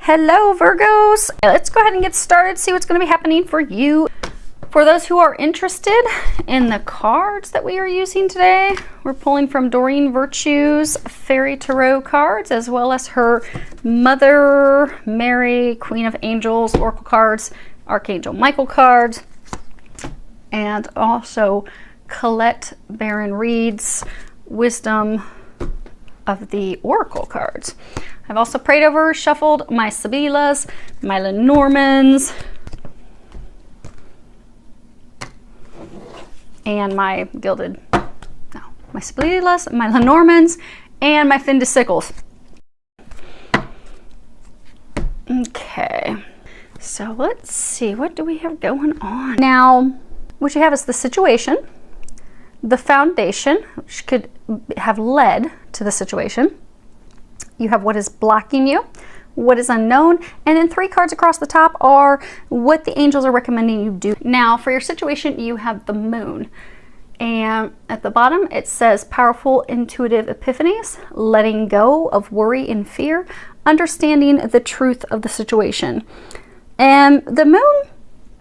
Hello Virgos, let's go ahead and get started, see what's going to be happening for you. For those who are interested in the cards that we are using today, we're pulling from Doreen Virtue's Fairy Tarot cards, as well as her Mother Mary, Queen of Angels Oracle cards, Archangel Michael cards, and also Colette Baron Reed's Wisdom of the Oracle cards. I've also prayed over, shuffled my Sibillas, my Lenormands, and my my Sibillas, my Lenormands, and my Fin de Sickles. Okay, so let's see, what do we have going on? Now, what you have is the situation, the foundation, which could have led to the situation. You have what is blocking you, what is unknown, and then 3 cards across the top are what the angels are recommending you do. Now, for your situation, you have the moon. And at the bottom, it says powerful intuitive epiphanies, letting go of worry and fear, understanding the truth of the situation. And the moon,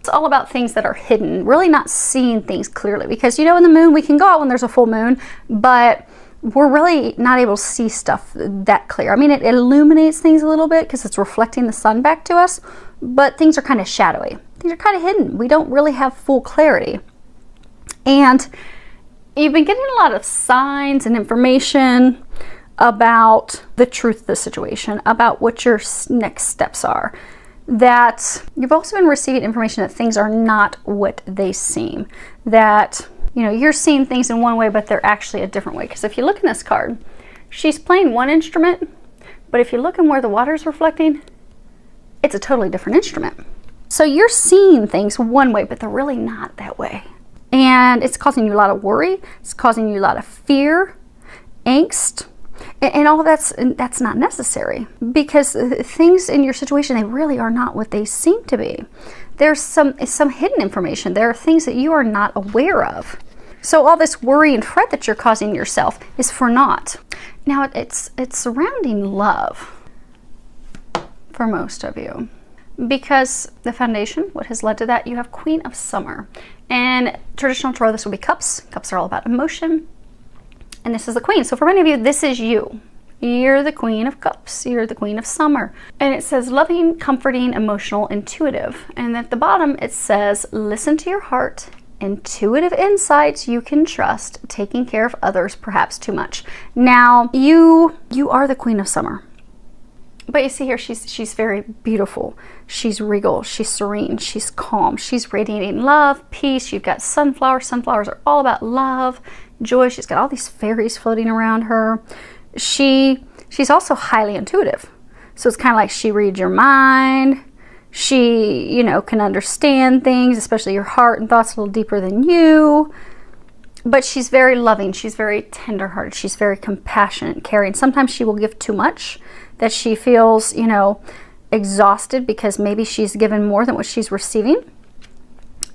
it's all about things that are hidden, really not seeing things clearly. Because, you know, in the moon, we can go out when there's a full moon, but we're really not able to see stuff that clear. I mean, it illuminates things a little bit because it's reflecting the sun back to us, but things are kind of shadowy. Things are kind of hidden. We don't really have full clarity. And you've been getting a lot of signs and information about the truth of the situation, about what your next steps are. That you've also been receiving information that things are not what they seem. That, you know, you're seeing things in one way, but they're actually a different way. Because if you look in this card, she's playing one instrument, but if you look in where the water is reflecting, it's a totally different instrument. So you're seeing things one way, but they're really not that way. And it's causing you a lot of worry. It's causing you a lot of fear, angst, and all of that's not necessary. Because things in your situation, they really are not what they seem to be. There's some hidden information. There are things that you are not aware of. So all this worry and fret that you're causing yourself is for naught. Now it's surrounding love for most of you. Because the foundation, what has led to that, you have Queen of Summer. And traditional tarot, this will be cups. Cups are all about emotion. And this is the Queen. So for many of you, this is you. You're the Queen of Cups. You're the Queen of Summer. And it says loving, comforting, emotional, intuitive. And at the bottom, it says listen to your heart, intuitive insights you can trust, taking care of others perhaps too much. Now, you are the Queen of Summer. But you see here, she's very beautiful. She's regal. She's serene. She's calm. She's radiating love, peace. You've got sunflowers. Sunflowers are all about love, joy. She's got all these fairies floating around her. She's also highly intuitive. So it's kind of like she reads your mind. She, you know, can understand things, especially your heart and thoughts a little deeper than you. But she's very loving. She's very tenderhearted. She's very compassionate, caring. Sometimes she will give too much, that she feels, you know, exhausted because maybe she's given more than what she's receiving.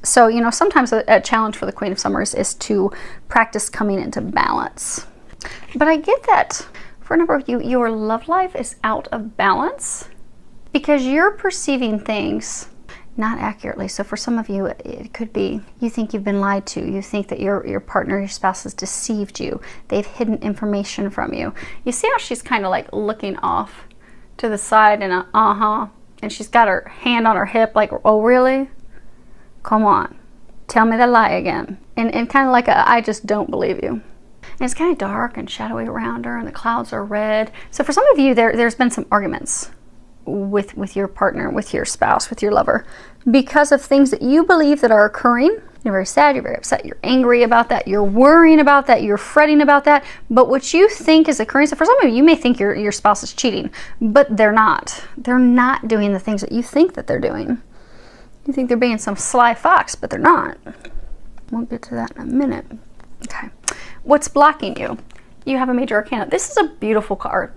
So, you know, sometimes a challenge for the Queen of Summer is to practice coming into balance. But I get that for a number of you, your love life is out of balance because you're perceiving things not accurately. So for some of you, it could be you think you've been lied to. You think that your partner, your spouse has deceived you. They've hidden information from you. You see how she's kind of like looking off to the side and and she's got her hand on her hip like, oh really? Come on, tell me the lie again. And kind of like I just don't believe you. And it's kind of dark and shadowy around her and the clouds are red. So for some of you, there's been some arguments with your partner, with your spouse, with your lover, because of things that you believe that are occurring. You're very sad, you're very upset, you're angry about that, you're worrying about that, you're fretting about that, but what you think is occurring, so for some of you, you may think your spouse is cheating, but they're not. They're not doing the things that you think that they're doing. You think they're being some sly fox, but they're not. We'll get to that in a minute. Okay. What's blocking you? You have a major arcana. This is a beautiful card.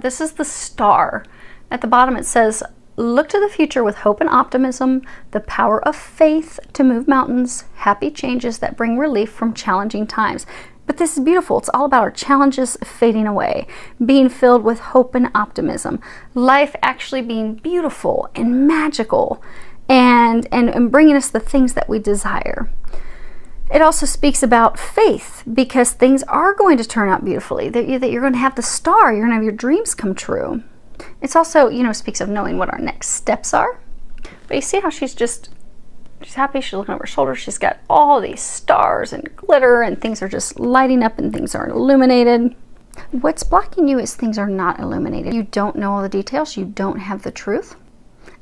This is the Star. At the bottom it says, look to the future with hope and optimism, the power of faith to move mountains, happy changes that bring relief from challenging times. But this is beautiful. It's all about our challenges fading away, being filled with hope and optimism, life actually being beautiful and magical, and bringing us the things that we desire. It also speaks about faith, because things are going to turn out beautifully, that you're going to have the star, you're going to have your dreams come true. It's also, you know, speaks of knowing what our next steps are. But you see how she's happy, she's looking over her shoulder, she's got all these stars and glitter, and things are just lighting up and things are illuminated. What's blocking you is things are not illuminated. You don't know all the details, you don't have the truth.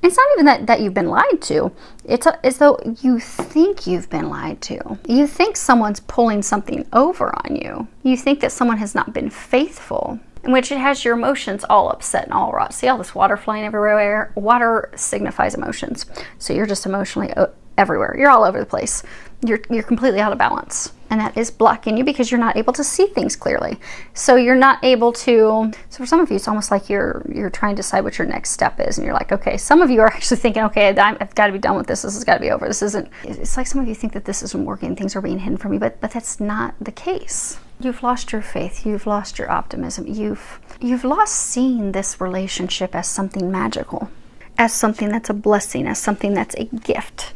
It's not even that you've been lied to. It's as though you think you've been lied to. You think someone's pulling something over on you. You think that someone has not been faithful, in which it has your emotions all upset and all wrought. See all this water flying everywhere? Water signifies emotions. So you're just emotionally everywhere. You're all over the place. You're completely out of balance. And that is blocking you because you're not able to see things clearly. So you're not able to, so for some of you, it's almost like you're trying to decide what your next step is. And you're like, okay, some of you are actually thinking, okay, I've got to be done with this. This has got to be over. This isn't, it's like some of you think that this isn't working. Things are being hidden from you, but that's not the case. You've lost your faith. You've lost your optimism. You've lost seeing this relationship as something magical, as something that's a blessing, as something that's a gift,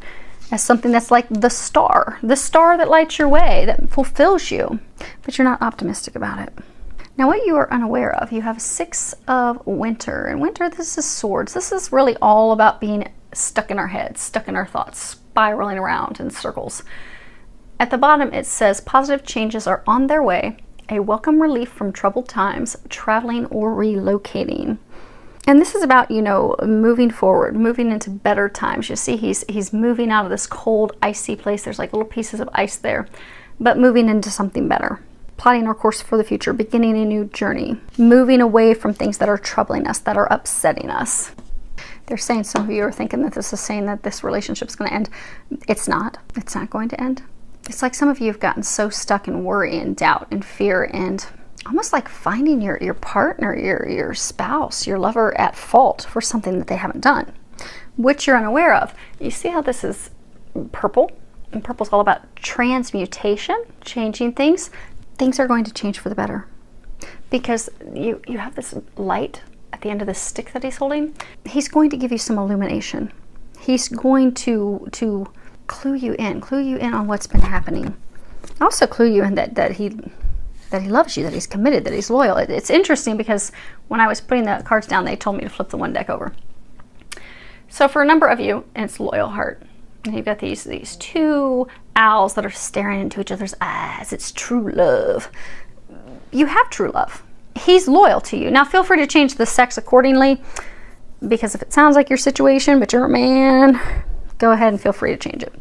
as something that's like the star that lights your way, that fulfills you, but you're not optimistic about it. Now, what you are unaware of, you have 6 of winter, and winter, this is swords. This is really all about being stuck in our heads, stuck in our thoughts, spiraling around in circles. At the bottom, it says positive changes are on their way, a welcome relief from troubled times, traveling or relocating. And this is about, you know, moving forward, moving into better times. You see, he's moving out of this cold, icy place. There's like little pieces of ice there, but moving into something better. Plotting our course for the future, beginning a new journey, moving away from things that are troubling us, that are upsetting us. They're saying, some of you are thinking that this is saying that this relationship is going to end. It's not. It's not going to end. It's like some of you have gotten so stuck in worry and doubt and fear, and almost like finding your partner, your spouse, your lover at fault for something that they haven't done, which you're unaware of. You see how this is purple? And purple's all about transmutation, changing things. Things are going to change for the better, because you have this light at the end of this stick that he's holding. He's going to give you some illumination. He's going to clue you in on what's been happening. Also clue you in that he loves you, that he's committed, that he's loyal. It's interesting because when I was putting the cards down, they told me to flip the one deck over. So for a number of you, it's loyal heart. And you've got these 2 owls that are staring into each other's eyes. It's true love. You have true love. He's loyal to you. Now feel free to change the sex accordingly, because if it sounds like your situation, but you're a man, go ahead and feel free to change it.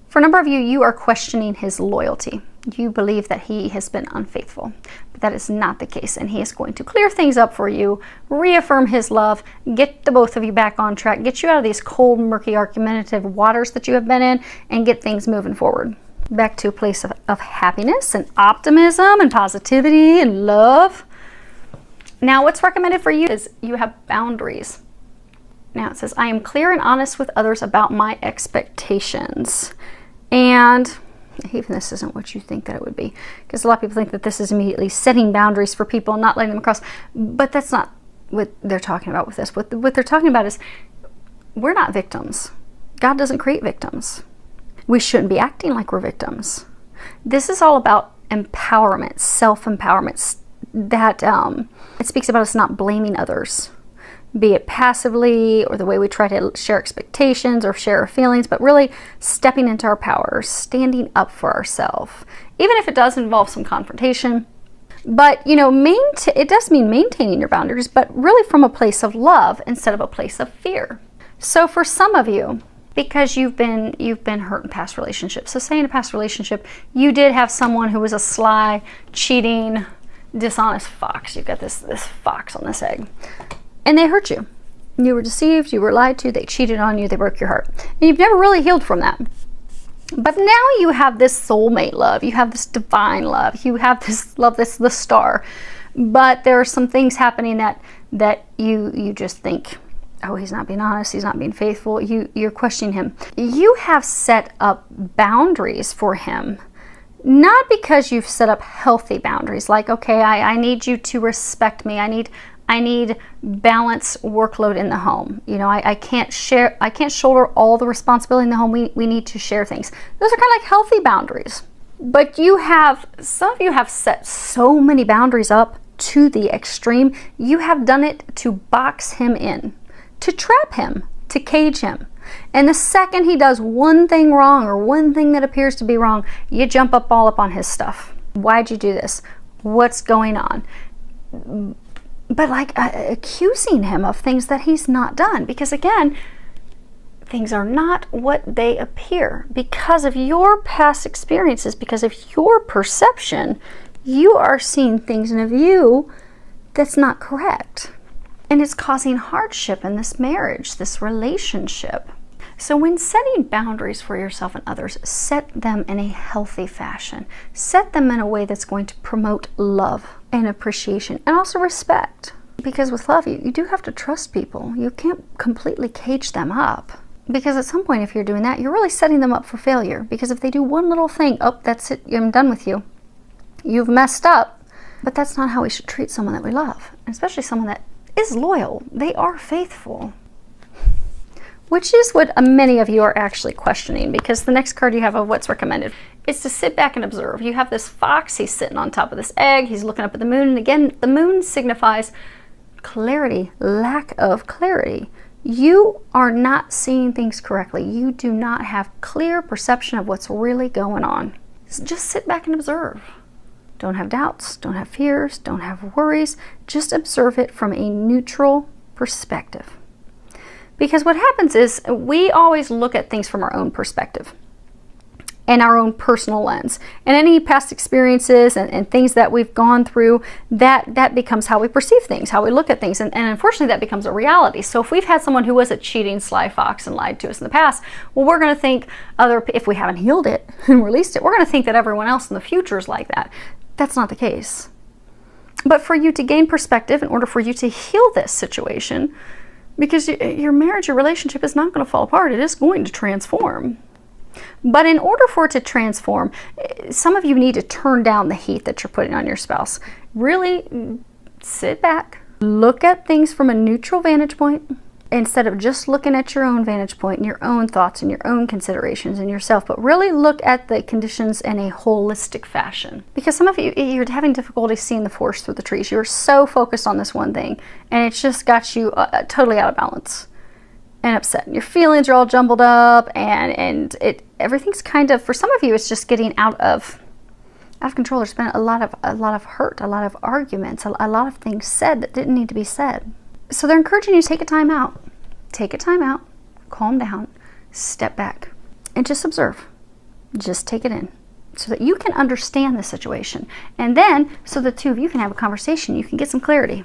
For a number of you, you are questioning his loyalty. You believe that he has been unfaithful, but that is not the case, and he is going to clear things up for you, reaffirm his love, get the both of you back on track, get you out of these cold, murky, argumentative waters that you have been in, and get things moving forward. Back to a place of happiness and optimism and positivity and love. Now, what's recommended for you is you have boundaries. Now it says, I am clear and honest with others about my expectations. And even this isn't what you think that it would be, because a lot of people think that this is immediately setting boundaries for people and not letting them cross, but that's not what they're talking about with this. What they're talking about is, we're not victims. God doesn't create victims. We shouldn't be acting like we're victims. This is all about empowerment, self-empowerment, that it speaks about us not blaming others, be it passively or the way we try to share expectations or share our feelings, but really stepping into our power, standing up for ourselves, even if it does involve some confrontation. But, you know, it does mean maintaining your boundaries, but really from a place of love instead of a place of fear. So for some of you, because you've been hurt in past relationships, so say in a past relationship, you did have someone who was a sly, cheating, dishonest fox. You've got this fox on this egg. And they hurt you. You were deceived, you were lied to, they cheated on you, they broke your heart. And you've never really healed from that. But now you have this soulmate love, you have this divine love, you have this love that's the star. But there are some things happening that you just think, oh, he's not being honest, he's not being faithful, you're questioning him. You have set up boundaries for him Not because you've set up healthy boundaries, like, okay, I need you to respect me. I need balance workload in the home. You know, I can't shoulder all the responsibility in the home. We need to share things. Those are kind of like healthy boundaries. But some of you have set so many boundaries up to the extreme. You have done it to box him in, to trap him, to cage him. And the second he does one thing wrong or one thing that appears to be wrong, you jump all up on his stuff. Why'd you do this? What's going on? But like accusing him of things that he's not done. Because again, things are not what they appear. Because of your past experiences, because of your perception, you are seeing things in a view that's not correct. And it's causing hardship in this marriage, this relationship. So when setting boundaries for yourself and others, set them in a healthy fashion. Set them in a way that's going to promote love and appreciation and also respect. Because with love, you do have to trust people. You can't completely cage them up. Because at some point, if you're doing that, you're really setting them up for failure. Because if they do one little thing, oh, that's it, I'm done with you. You've messed up. But that's not how we should treat someone that we love. Especially someone that is loyal. They are faithful. Which is what many of you are actually questioning, because the next card you have of what's recommended is to sit back and observe. You have this fox, he's sitting on top of this egg, he's looking up at the moon, and again, the moon signifies clarity, lack of clarity. You are not seeing things correctly. You do not have clear perception of what's really going on. Just sit back and observe. Don't have doubts, don't have fears, don't have worries. Just observe it from a neutral perspective. Because what happens is we always look at things from our own perspective and our own personal lens. And any past experiences and things that we've gone through, that becomes how we perceive things, how we look at things. And unfortunately, that becomes a reality. So if we've had someone who was a cheating, sly fox and lied to us in the past, well, we're going to think if we haven't healed it and released it, we're going to think that everyone else in the future is like that. That's not the case. But for you to gain perspective, in order for you to heal this situation, because your marriage, your relationship is not going to fall apart. It is going to transform. But in order for it to transform, some of you need to turn down the heat that you're putting on your spouse. Really sit back, look at things from a neutral vantage point, instead of just looking at your own vantage point and your own thoughts and your own considerations and yourself, but really look at the conditions in a holistic fashion. Because some of you, you're having difficulty seeing the forest through the trees. You're so focused on this one thing, and it's just got you totally out of balance and upset. Your feelings are all jumbled up, and everything's kind of, for some of you, it's just getting out of control. There's been a lot of hurt, a lot of arguments, a lot of things said that didn't need to be said. So they're encouraging you to take a time out. Take a time out, calm down, step back, and just observe. Just take it in so that you can understand the situation. And then, so the two of you can have a conversation, you can get some clarity.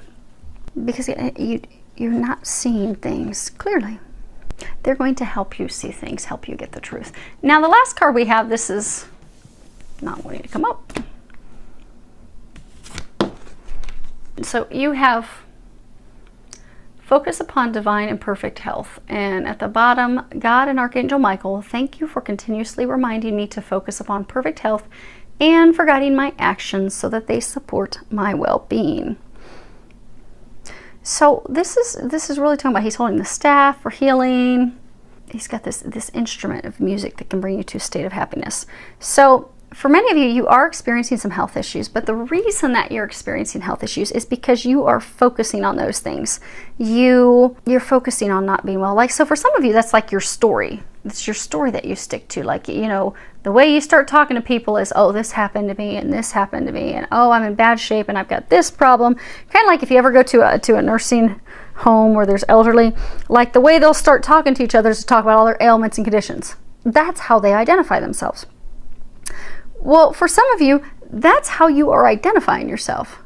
Because you're not seeing things clearly. They're going to help you see things, help you get the truth. Now, the last card we have, this is not wanting to come up. So you have focus upon divine and perfect health. And at the bottom, God and Archangel Michael, thank you for continuously reminding me to focus upon perfect health and for guiding my actions so that they support my well-being. So this is really talking about, he's holding the staff for healing. He's got this instrument of music that can bring you to a state of happiness. So for many of you, you are experiencing some health issues, but the reason that you're experiencing health issues is because you are focusing on those things. You're focusing on not being well. Like, so for some of you, that's like your story. It's your story that you stick to. Like, you know, the way you start talking to people is, oh, this happened to me, and this happened to me, and oh, I'm in bad shape, and I've got this problem. Kind of like if you ever go to a nursing home where there's elderly, like the way they'll start talking to each other is to talk about all their ailments and conditions. That's how they identify themselves. Well, for some of you, that's how you are identifying yourself.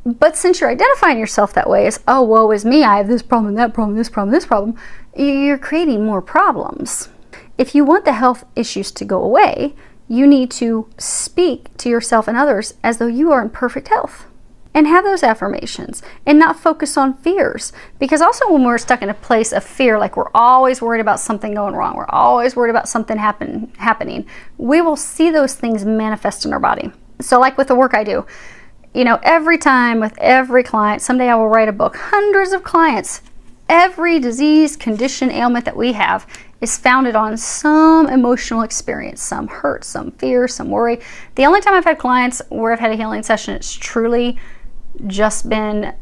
But since you're identifying yourself that way as, oh, woe is me, I have this problem, that problem, this problem, this problem, you're creating more problems. If you want the health issues to go away, you need to speak to yourself and others as though you are in perfect health. and have those affirmations and not focus on fears. Because also when we're stuck in a place of fear, like we're always worried about something going wrong, we're always worried about something happening, we will see those things manifest in our body. So like with the work I do, you know, every time with every client, someday I will write a book, hundreds of clients, every disease, condition, ailment that we have is founded on some emotional experience, some hurt, some fear, some worry. The only time I've had clients where I've had a healing session, it's truly just been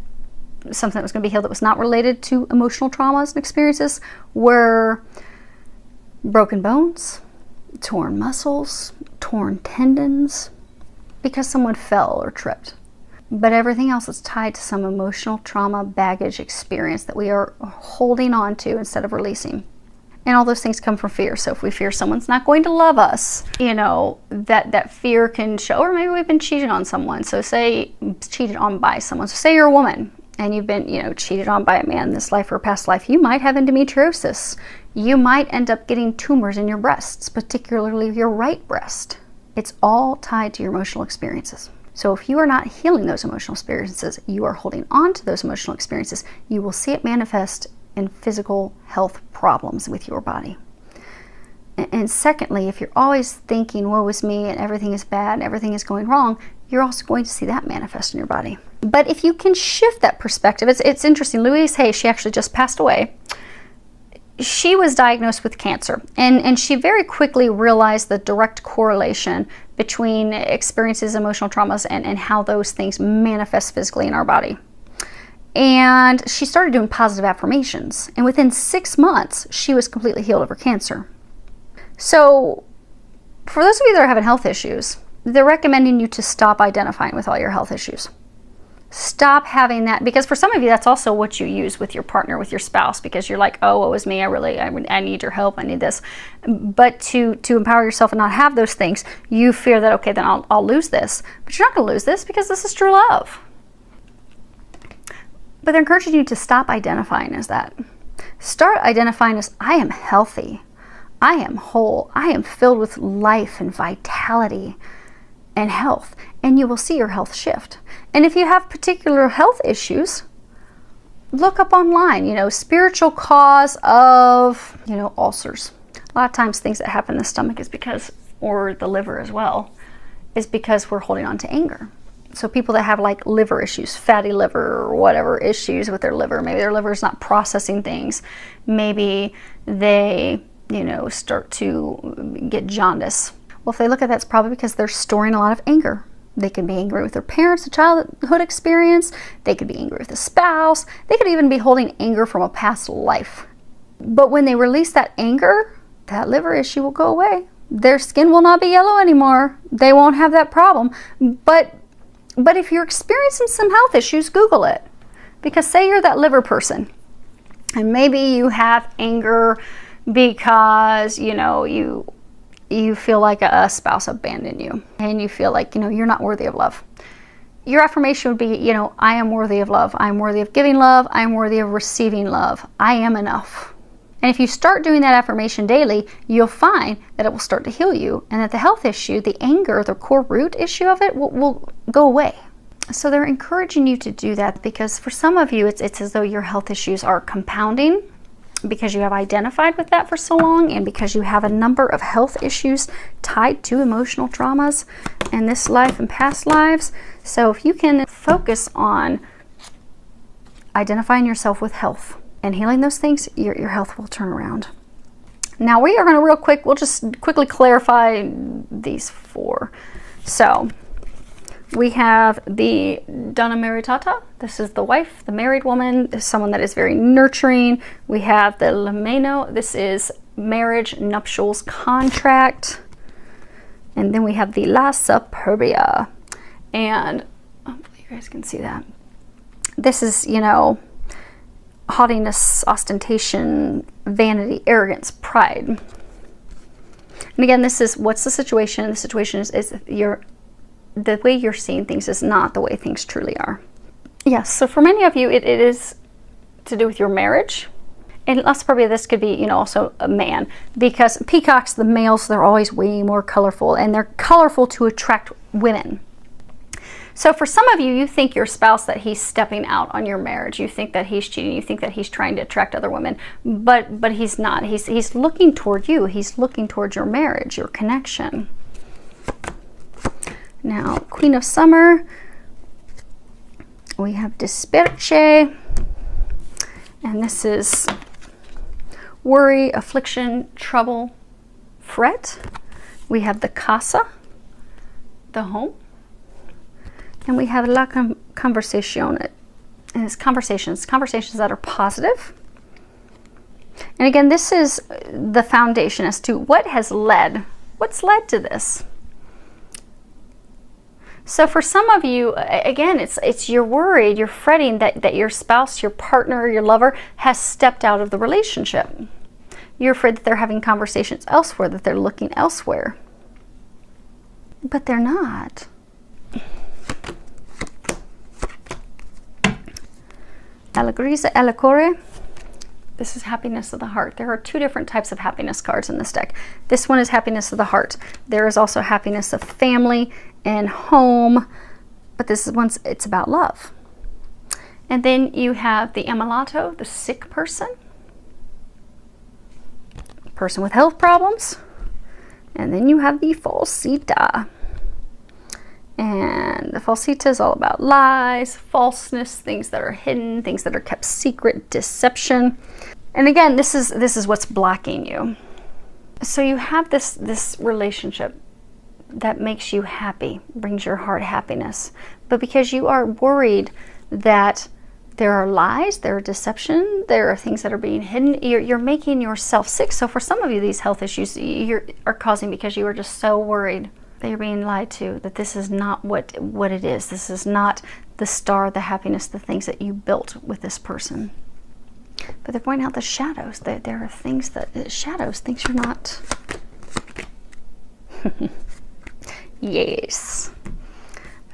something that was going to be healed that was not related to emotional traumas and experiences, were broken bones, torn muscles, torn tendons, because someone fell or tripped. But everything else is tied to some emotional trauma, baggage, experience that we are holding on to instead of releasing. And all those things come from fear. So if we fear someone's not going to love us, you know, that fear can show, or maybe we've been cheated on someone. So say cheated on by someone. So say you're a woman and you've been, you know, cheated on by a man in this life or past life. You might have endometriosis. You might end up getting tumors in your breasts, particularly your right breast. It's all tied to your emotional experiences. So if you are not healing those emotional experiences, you are holding on to those emotional experiences, you will see it manifest in physical health problems with your body. And secondly, if you're always thinking, woe is me, and everything is bad, and everything is going wrong, you're also going to see that manifest in your body. But if you can shift that perspective, it's interesting. Louise Hay, she actually just passed away. She was diagnosed with cancer, and she very quickly realized the direct correlation between experiences, emotional traumas, and how those things manifest physically in our body. And she started doing positive affirmations, and within 6 months, she was completely healed of her cancer. So for those of you that are having health issues, they're recommending you to stop identifying with all your health issues. Stop having that, because for some of you, that's also what you use with your partner, with your spouse, because you're like, oh, woe is me, I need your help, I need this. But to empower yourself and not have those things, you fear that, okay, then I'll lose this. But you're not going to lose this, because this is true love. But they're encouraging you to stop identifying as that. Start identifying as, I am healthy, I am whole, I am filled with life and vitality and health, and you will see your health shift. And if you have particular health issues, look up online, you know, spiritual cause of, you know, ulcers. A lot of times things that happen in the stomach is because, or the liver as well, is because we're holding on to anger. So people that have like liver issues, fatty liver or whatever issues with their liver, maybe their liver is not processing things, maybe they, you know, start to get jaundice. Well, if they look at that, it's probably because they're storing a lot of anger. They can be angry with their parents, a childhood experience. They could be angry with a spouse. They could even be holding anger from a past life. But when they release that anger, that liver issue will go away. Their skin will not be yellow anymore. They won't have that problem. But if you're experiencing some health issues, Google it. Because say you're that liver person, and maybe you have anger because, you know, you feel like a spouse abandoned you, and you feel like, you know, you're not worthy of love. Your affirmation would be, you know, I am worthy of love. I am worthy of giving love. I am worthy of receiving love. I am enough. And if you start doing that affirmation daily, you'll find that it will start to heal you, and that the health issue, the anger, the core root issue of it will go away. So they're encouraging you to do that, because for some of you, it's as though your health issues are compounding because you have identified with that for so long, and because you have a number of health issues tied to emotional traumas in this life and past lives. So if you can focus on identifying yourself with health and healing those things, your health will turn around. Now we are going to we'll just quickly clarify these 4. So we have the Donna Maritata. This is the wife, the married woman. This is someone that is very nurturing. We have the Lameno. This is marriage, nuptials, contract. And then we have the La Superbia. And hopefully you guys can see that. This is, you know, haughtiness, ostentation, vanity, arrogance, pride. And again, this is, what's the situation? The situation is the way you're seeing things is not the way things truly are. Yes, so for many of you, it is to do with your marriage. And less probably this could be, you know, also a man. Because peacocks, the males, they're always way more colorful. And they're colorful to attract women. So for some of you, you think your spouse that he's stepping out on your marriage. You think that he's cheating. You think that he's trying to attract other women, but he's not. He's looking toward you. He's looking toward your marriage, your connection. Now, Queen of Summer, we have Disperche, and this is worry, affliction, trouble, fret. We have the Casa, the home. And we have La Conversazione, and it's conversations that are positive. And again, this is the foundation as to what's led to this. So for some of you, again, it's you're worried, you're fretting that your spouse, your partner, your lover has stepped out of the relationship. You're afraid that they're having conversations elsewhere, that they're looking elsewhere. But they're not. Allegria e Core. This is happiness of the heart. There are two different types of happiness cards in this deck. This one is happiness of the heart. There is also happiness of family and home, but this is it's about love. And then you have the ammalato, the sick person with health problems. And then you have the falsita. And the falsita is all about lies, falseness, things that are hidden, things that are kept secret, deception. And again, this is what's blocking you. So you have this relationship that makes you happy, brings your heart happiness. But because you are worried that there are lies, there are deception, there are things that are being hidden, you're making yourself sick. So for some of you, these health issues are causing because you are just so worried that you're being lied to, that this is not what it is. This is not the star, the happiness, the things that you built with this person. But they're pointing out the shadows. There are things shadows, things you're not. Yes.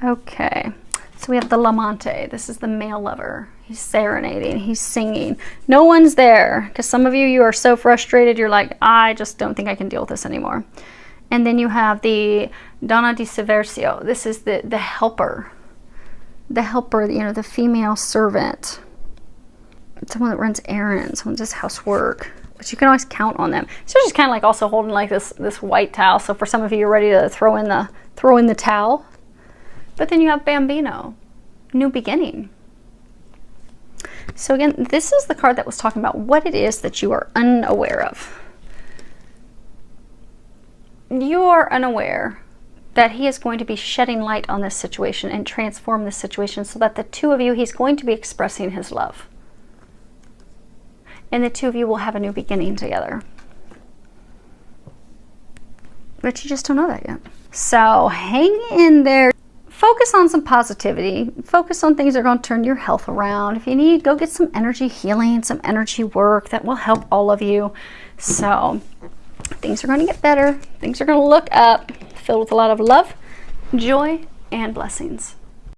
Okay. So we have the Lamante. This is the male lover. He's serenading. He's singing. No one's there. Because some of you are so frustrated. You're like, I just don't think I can deal with this anymore. And then you have the Donna di Seversio. This is the helper. The helper, the female servant. Someone that runs errands, someone does housework. But you can always count on them. So just kind of like also holding like this white towel. So for some of you, you're ready to throw in the towel. But then you have Bambino, new beginning. So again, this is the card that was talking about what it is that you are unaware of. You are unaware that he is going to be shedding light on this situation and transform this situation so that the two of you, he's going to be expressing his love. And the two of you will have a new beginning together. But you just don't know that yet. So hang in there. Focus on some positivity. Focus on things that are going to turn your health around. If you need, go get some energy healing, some energy work that will help all of you. So things are going to get better. Things are going to look up, filled with a lot of love, joy, and blessings.